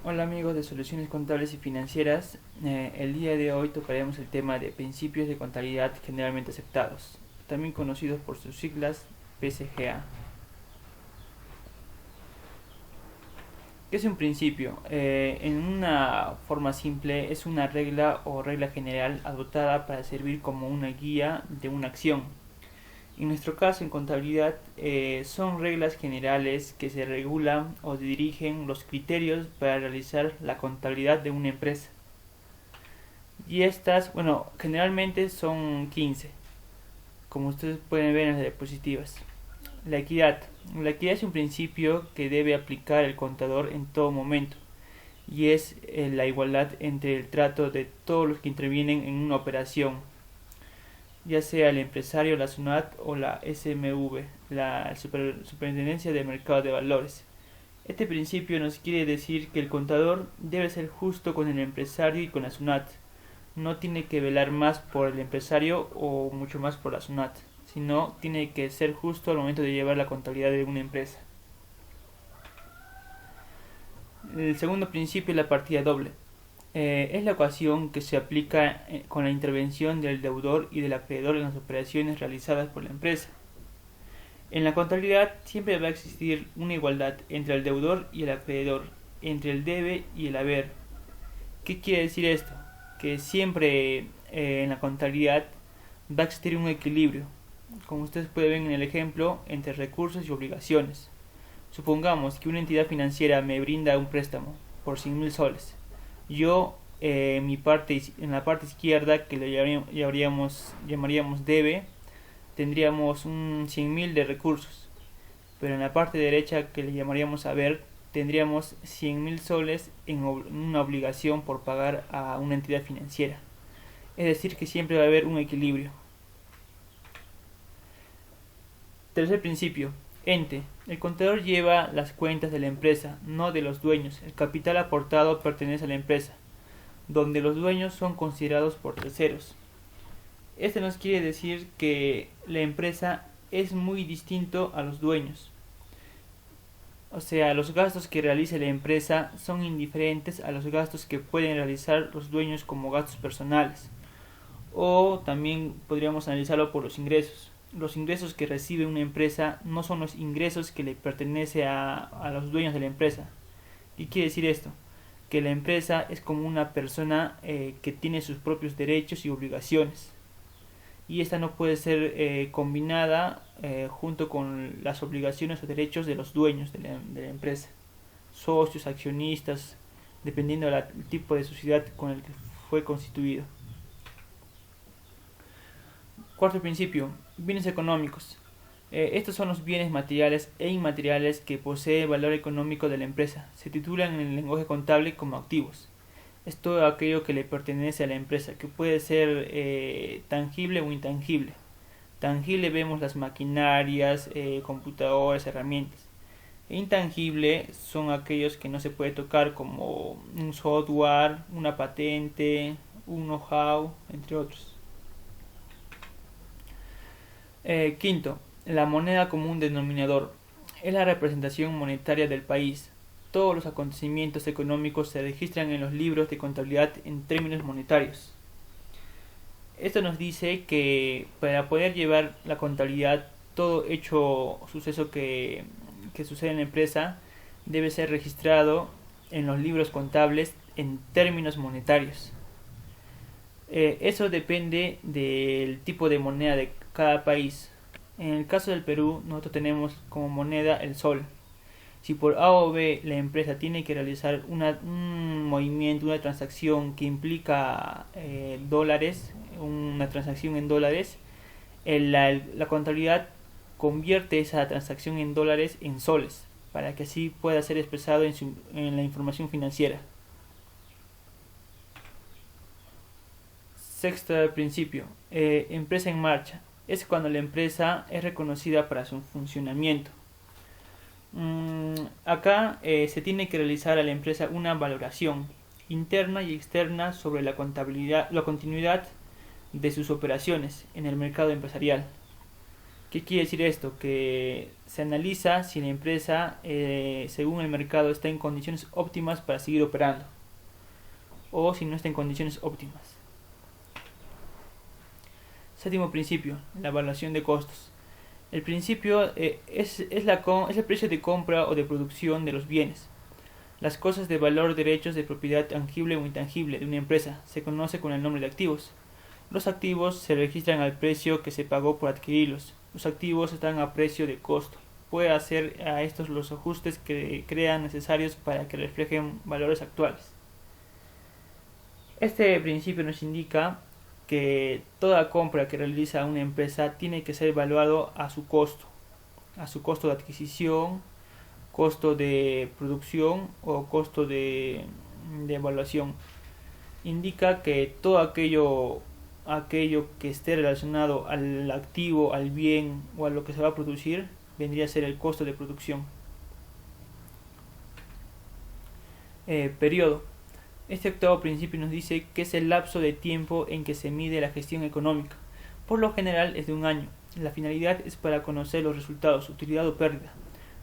Hola amigos de Soluciones Contables y Financieras. El día de hoy tocaremos el tema de principios de contabilidad generalmente aceptados, también conocidos por sus siglas PCGA. ¿Qué es un principio? En una forma simple es una regla o regla general adoptada para servir como una guía de una acción. En nuestro caso, en contabilidad, son reglas generales que se regulan o dirigen los criterios para realizar la contabilidad de una empresa. Y estas, bueno, generalmente son 15, como ustedes pueden ver en las diapositivas. La equidad. La equidad es un principio que debe aplicar el contador en todo momento y es la igualdad entre el trato de todos los que intervienen en una operación, ya sea el empresario, la SUNAT o la SMV, la Superintendencia de Mercado de Valores. Este principio nos quiere decir que el contador debe ser justo con el empresario y con la SUNAT. No tiene que velar más por el empresario o mucho más por la SUNAT, sino tiene que ser justo al momento de llevar la contabilidad de una empresa. El segundo principio es la partida doble. Es la ocasión que se aplica con la intervención del deudor y del acreedor en las operaciones realizadas por la empresa. En la contabilidad siempre va a existir una igualdad entre el deudor y el acreedor, entre el debe y el haber. ¿Qué quiere decir esto? Que siempre en la contabilidad va a existir un equilibrio, como ustedes pueden ver en el ejemplo, entre recursos y obligaciones. Supongamos que una entidad financiera me brinda un préstamo por 100.000 soles. Yo, en la parte izquierda, que le llamaríamos debe, tendríamos un 100.000 de recursos. Pero en la parte derecha, que le llamaríamos haber, tendríamos 100.000 soles en una obligación por pagar a una entidad financiera. Es decir, que siempre va a haber un equilibrio. Tercer principio. Ente. El contador lleva las cuentas de la empresa, no de los dueños. El capital aportado pertenece a la empresa, donde los dueños son considerados por terceros. Esto nos quiere decir que la empresa es muy distinto a los dueños. O sea, los gastos que realiza la empresa son indiferentes a los gastos que pueden realizar los dueños como gastos personales. O también podríamos analizarlo por los ingresos. Los ingresos que recibe una empresa no son los ingresos que le pertenecen a los dueños de la empresa. ¿Qué quiere decir esto? Que la empresa es como una persona que tiene sus propios derechos y obligaciones. Y esta no puede ser combinada junto con las obligaciones o derechos de los dueños de la empresa, socios, accionistas, dependiendo del tipo de sociedad con el que fue constituido. Cuarto principio, bienes económicos. Estos son los bienes materiales e inmateriales que posee el valor económico de la empresa. Se titulan en el lenguaje contable como activos. Es todo aquello que le pertenece a la empresa, que puede ser tangible o intangible. Tangible vemos las maquinarias, computadoras, herramientas. Intangible son aquellos que no se puede tocar, como un software, una patente, un know-how, entre otros. Quinto, la moneda como un denominador. Es la representación monetaria del país. Todos los acontecimientos económicos se registran en los libros de contabilidad en términos monetarios. Esto nos dice que para poder llevar la contabilidad, todo hecho o suceso que sucede en la empresa debe ser registrado en los libros contables en términos monetarios. Eso depende del tipo de moneda de cada país. En el caso del Perú, nosotros tenemos como moneda el sol. Si por A o B la empresa tiene que realizar un movimiento, una transacción que implica dólares, una transacción en dólares, la contabilidad convierte esa transacción en dólares en soles, para que así pueda ser expresado en la información financiera. Sexto principio, empresa en marcha. Es cuando la empresa es reconocida para su funcionamiento. Acá se tiene que realizar a la empresa una valoración interna y externa sobre la contabilidad, la continuidad de sus operaciones en el mercado empresarial. ¿Qué quiere decir esto? Que se analiza si la empresa, según el mercado, está en condiciones óptimas para seguir operando o si no está en condiciones óptimas. Séptimo principio, la evaluación de costos. El principio es el precio de compra o de producción de los bienes. Las cosas de valor, derechos de propiedad tangible o intangible de una empresa se conoce con el nombre de activos. Los activos se registran al precio que se pagó por adquirirlos. Los activos están a precio de costo. Puede hacer a estos los ajustes que crean necesarios para que reflejen valores actuales. Este principio nos indica que toda compra que realiza una empresa tiene que ser evaluado a su costo de adquisición, costo de producción o costo de evaluación. Indica que todo aquello que esté relacionado al activo, al bien o a lo que se va a producir vendría a ser el costo de producción. Periodo. Este octavo principio nos dice que es el lapso de tiempo en que se mide la gestión económica. Por lo general es de un año. La finalidad es para conocer los resultados, utilidad o pérdida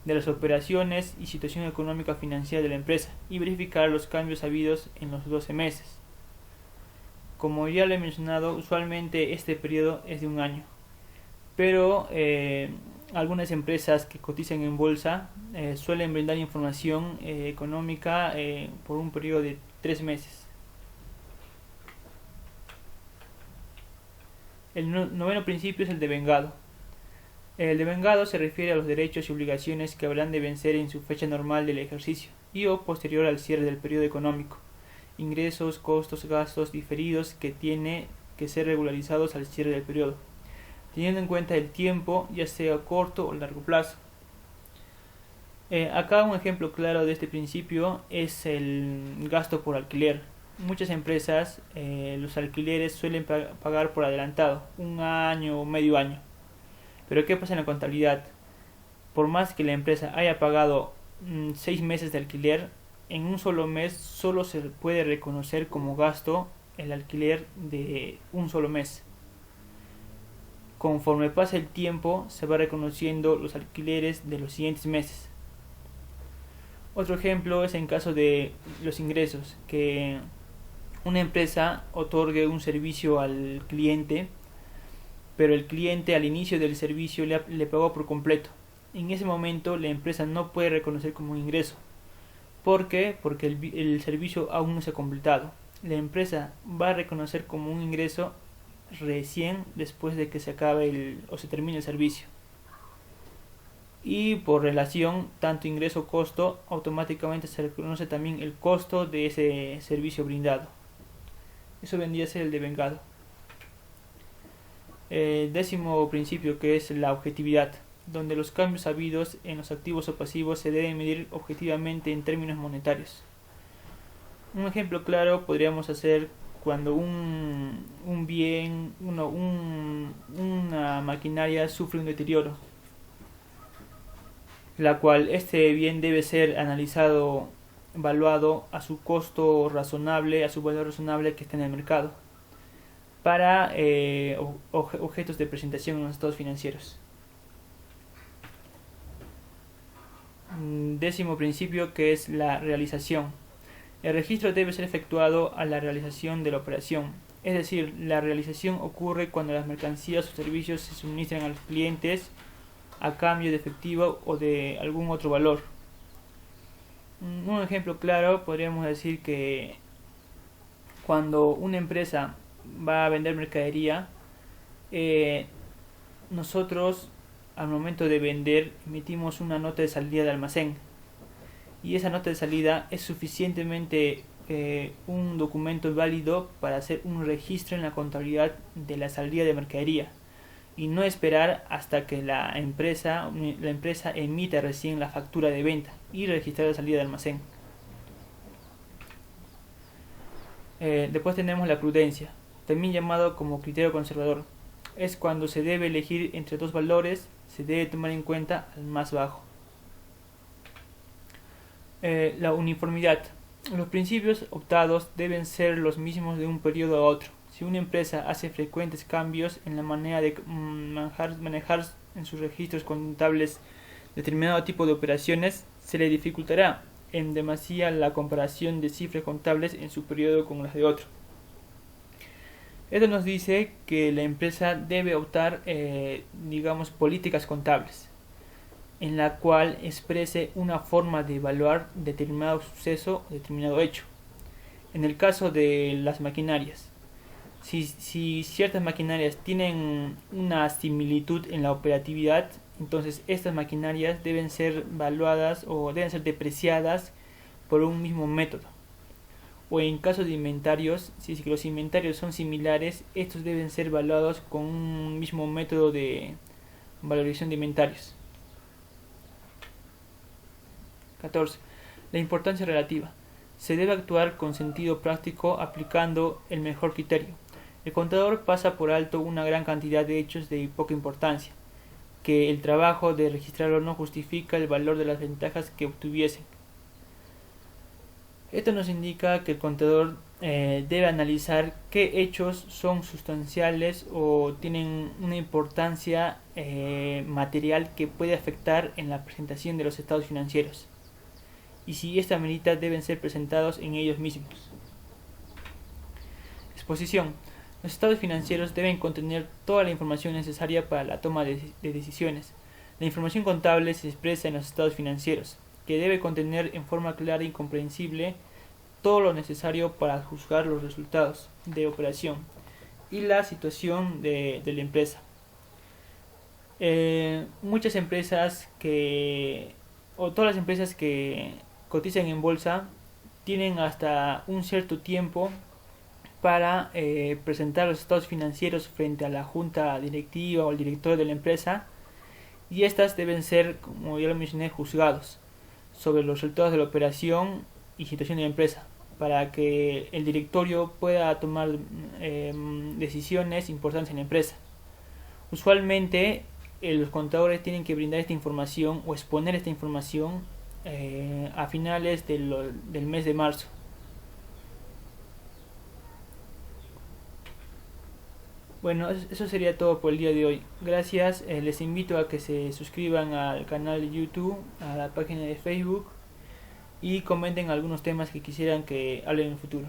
de las operaciones y situación económica financiera de la empresa y verificar los cambios habidos en los 12 meses. Como ya lo he mencionado, usualmente este periodo es de un año, pero algunas empresas que cotizan en bolsa suelen brindar información económica por un periodo de 3 meses. El noveno principio es el devengado. El devengado se refiere a los derechos y obligaciones que habrán de vencer en su fecha normal del ejercicio y o posterior al cierre del periodo económico. Ingresos, costos, gastos diferidos que tiene que ser regularizados al cierre del periodo, teniendo en cuenta el tiempo, ya sea corto o largo plazo. Acá un ejemplo claro de este principio es el gasto por alquiler. Muchas empresas los alquileres suelen pagar por adelantado, un año o medio año. Pero ¿qué pasa en la contabilidad? Por más que la empresa haya pagado 6 meses de alquiler, en un solo mes solo se puede reconocer como gasto el alquiler de un solo mes. Conforme pasa el tiempo se va reconociendo los alquileres de los siguientes meses. Otro ejemplo es en caso de los ingresos, que una empresa otorgue un servicio al cliente, pero el cliente al inicio del servicio le pagó por completo. En ese momento la empresa no puede reconocer como un ingreso. ¿Por qué? Porque el servicio aún no se ha completado. La empresa va a reconocer como un ingreso recién después de que se acabe o se termine el servicio. Y por relación, tanto ingreso-costo, automáticamente se reconoce también el costo de ese servicio brindado. Eso vendría a ser el devengado. Décimo principio, que es la objetividad, donde los cambios habidos en los activos o pasivos se deben medir objetivamente en términos monetarios. Un ejemplo claro podríamos hacer cuando un bien, una maquinaria sufre un deterioro, la cual este bien debe ser analizado, evaluado a su costo razonable, a su valor razonable que está en el mercado, para objetos de presentación en los estados financieros. Décimo principio, que es la realización. El registro debe ser efectuado a la realización de la operación, es decir, la realización ocurre cuando las mercancías o servicios se suministran a los clientes a cambio de efectivo o de algún otro valor. Un ejemplo claro podríamos decir que cuando una empresa va a vender mercadería, nosotros al momento de vender emitimos una nota de salida de almacén, y esa nota de salida es suficientemente un documento válido para hacer un registro en la contabilidad de la salida de mercadería, y no esperar hasta que la empresa emita recién la factura de venta y registrar la salida de almacén. Después tenemos la prudencia, también llamado como criterio conservador. Es cuando se debe elegir entre dos valores, se debe tomar en cuenta al más bajo. La uniformidad. Los principios optados deben ser los mismos de un periodo a otro. Si una empresa hace frecuentes cambios en la manera de manejar en sus registros contables determinado tipo de operaciones, se le dificultará en demasía la comparación de cifras contables en su periodo con las de otro. Esto nos dice que la empresa debe optar, políticas contables, en la cual exprese una forma de evaluar determinado suceso o determinado hecho. En el caso de las maquinarias, si ciertas maquinarias tienen una similitud en la operatividad, entonces estas maquinarias deben ser evaluadas o deben ser depreciadas por un mismo método. O en caso de inventarios, si los inventarios son similares, estos deben ser evaluados con un mismo método de valorización de inventarios. 14. La importancia relativa. Se debe actuar con sentido práctico aplicando el mejor criterio. El contador pasa por alto una gran cantidad de hechos de poca importancia, que el trabajo de registrarlo no justifica el valor de las ventajas que obtuviesen. Esto nos indica que el contador debe analizar qué hechos son sustanciales o tienen una importancia material que puede afectar en la presentación de los estados financieros, y si esta merita deben ser presentados en ellos mismos. Exposición. Los estados financieros deben contener toda la información necesaria para la toma de decisiones. La información contable se expresa en los estados financieros, que debe contener en forma clara y comprensible todo lo necesario para juzgar los resultados de operación y la situación de la empresa. Muchas empresas todas las empresas que cotizan en bolsa tienen hasta un cierto tiempo para presentar los estados financieros frente a la junta directiva o el director de la empresa, y estas deben ser, como ya lo mencioné, juzgados sobre los resultados de la operación y situación de la empresa, para que el directorio pueda tomar decisiones importantes en la empresa. Usualmente los contadores tienen que brindar esta información o exponer esta información a finales del mes de marzo. Bueno, eso sería todo por el día de hoy. Gracias, les invito a que se suscriban al canal de YouTube, a la página de Facebook, y comenten algunos temas que quisieran que hable en el futuro.